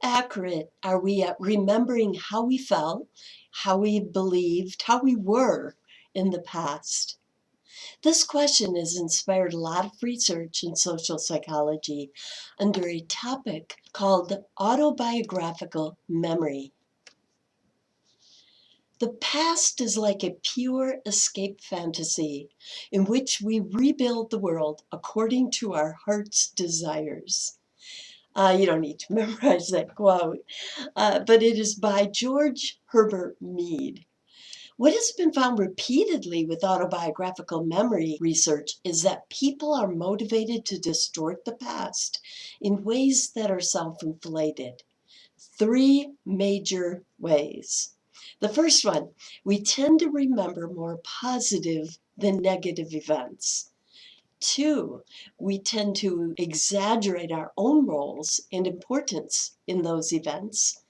accurate are we at remembering how we felt, how we believed, how we were in the past? This question has inspired a lot of research in social psychology under a topic called autobiographical memory. The past is like a pure escape fantasy in which we rebuild the world according to our heart's desires. You don't need to memorize that quote, but it is by George Herbert Mead. What has been found repeatedly with autobiographical memory research is that people are motivated to distort the past in ways that are self-inflated. Three major ways. The first one, we tend to remember more positive than negative events. Two, we tend to exaggerate our own roles and importance in those events.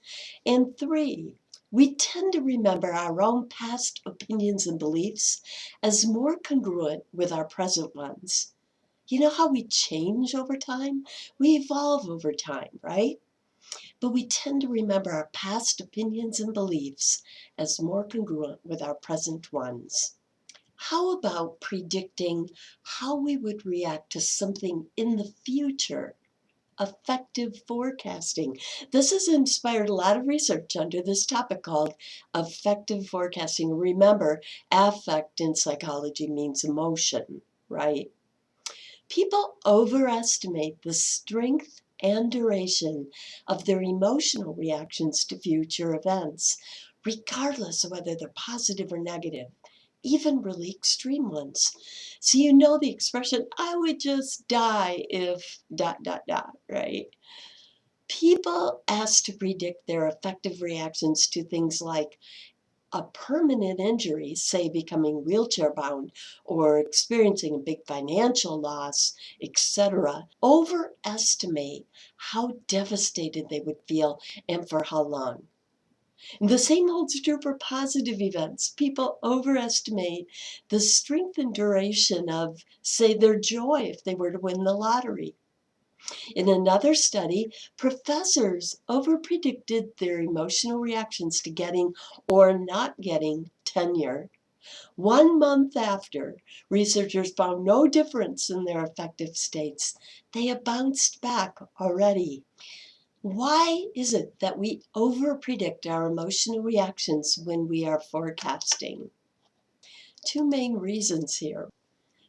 And three, we tend to remember our own past opinions and beliefs as more congruent with our present ones. You know how we change over time? We evolve over time, right? But we tend to remember our past opinions and beliefs as more congruent with our present ones. How about predicting how we would react to something in the future? Affective forecasting. This has inspired a lot of research under this topic called affective forecasting. Remember, affect in psychology means emotion, right? People overestimate the strength and duration of their emotional reactions to future events, regardless of whether they're positive or negative, even really extreme ones. So you know the expression, I would just die if ... right? People asked to predict their affective reactions to things like a permanent injury, say becoming wheelchair bound or experiencing a big financial loss, etc., overestimate how devastated they would feel and for how long. And the same holds true for positive events. People overestimate the strength and duration of, say, their joy if they were to win the lottery. In another study, professors overpredicted their emotional reactions to getting or not getting tenure. 1 month after, researchers found no difference in their affective states. They have bounced back already. Why is it that we overpredict our emotional reactions when we are forecasting? Two main reasons here.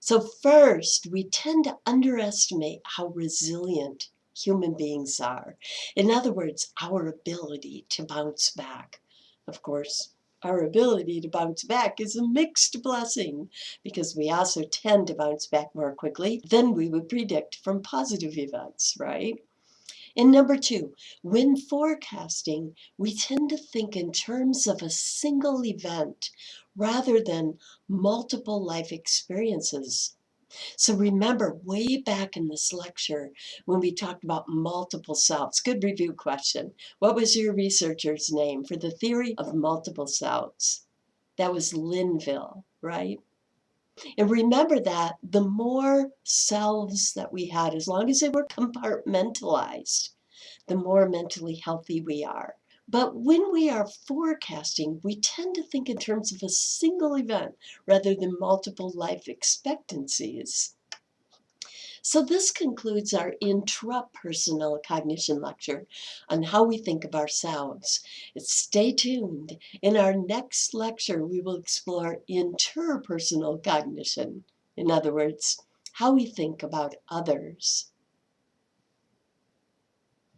So first, we tend to underestimate how resilient human beings are. In other words, our ability to bounce back. Of course, our ability to bounce back is a mixed blessing because we also tend to bounce back more quickly than we would predict from positive events, right? And number two, when forecasting, we tend to think in terms of a single event rather than multiple life experiences. So remember way back in this lecture when we talked about multiple selves, good review question. What was your researcher's name for the theory of multiple selves? That was Linville, right? And remember that the more selves that we had, as long as they were compartmentalized, the more mentally healthy we are. But when we are forecasting, we tend to think in terms of a single event rather than multiple life expectancies. So this concludes our intrapersonal cognition lecture on how we think of ourselves. Stay tuned. In our next lecture, we will explore interpersonal cognition. In other words, how we think about others.